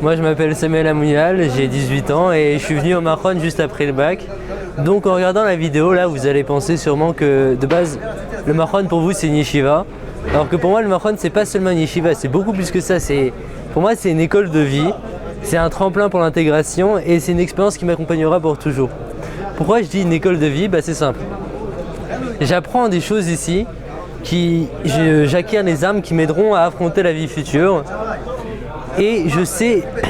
Moi je m'appelle Samuel Amounial, j'ai 18 ans et je suis venu au Mahon juste après le bac. Donc en regardant la vidéo là, vous allez penser sûrement que de base, le Mahon pour vous c'est une yeshiva. Alors que pour moi le Mahon c'est pas seulement une yeshiva, c'est beaucoup plus que ça. Pour moi c'est une école de vie, c'est un tremplin pour l'intégration et c'est une expérience qui m'accompagnera pour toujours. Pourquoi je dis une école de vie? C'est simple. J'apprends des choses ici, j'acquiers les armes qui m'aideront à affronter la vie future. Et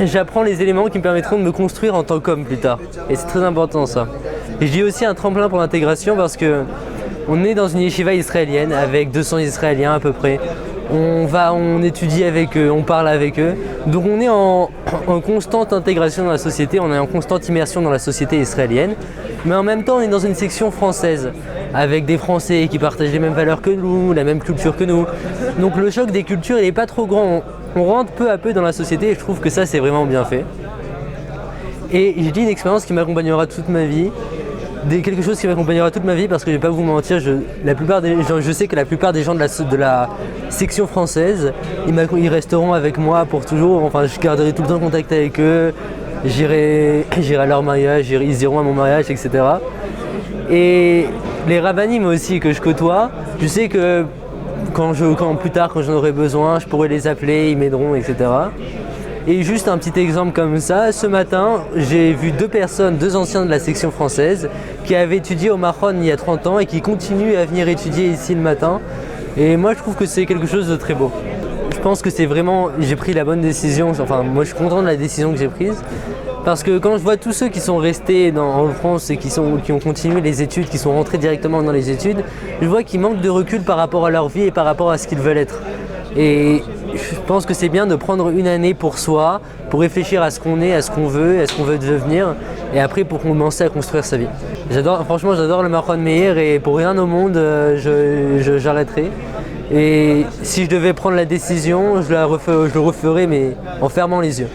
j'apprends les éléments qui me permettront de me construire en tant qu'homme plus tard. Et c'est très important ça. Et je dis aussi un tremplin pour l'intégration parce que on est dans une yeshiva israélienne avec 200 Israéliens à peu près. On étudie avec eux, on parle avec eux. Donc on est en constante intégration dans la société, on est en constante immersion dans la société israélienne. Mais en même temps on est dans une section française avec des Français qui partagent les mêmes valeurs que nous, la même culture que nous. Donc le choc des cultures il n'est pas trop grand. On rentre peu à peu dans la société et je trouve que ça c'est vraiment bien fait. Et je dis une expérience qui m'accompagnera toute ma vie. Quelque chose qui m'accompagnera toute ma vie parce que je vais pas vous mentir, je sais que la plupart des gens de la section française, ils resteront avec moi pour toujours. Enfin, je garderai tout le temps contact avec eux. J'irai à leur mariage, ils iront à mon mariage, etc. Et les rabbinim aussi que je côtoie, je sais que plus tard, quand j'en aurai besoin, je pourrai les appeler, ils m'aideront, etc. Et juste un petit exemple comme ça, ce matin, j'ai vu deux anciens de la section française qui avaient étudié au Mahon il y a 30 ans et qui continuent à venir étudier ici le matin. Et moi, je trouve que c'est quelque chose de très beau. Je pense que j'ai pris la bonne décision, enfin moi je suis content de la décision que j'ai prise. Parce que quand je vois tous ceux qui sont restés en France et qui ont continué les études, qui sont rentrés directement dans les études, je vois qu'ils manquent de recul par rapport à leur vie et par rapport à ce qu'ils veulent être. Et je pense que c'est bien de prendre une année pour soi, pour réfléchir à ce qu'on est, à ce qu'on veut devenir, et après pour commencer à construire sa vie. Franchement, j'adore le Mahon Meir et pour rien au monde, j'arrêterai. Et si je devais prendre la décision, je le referais mais en fermant les yeux.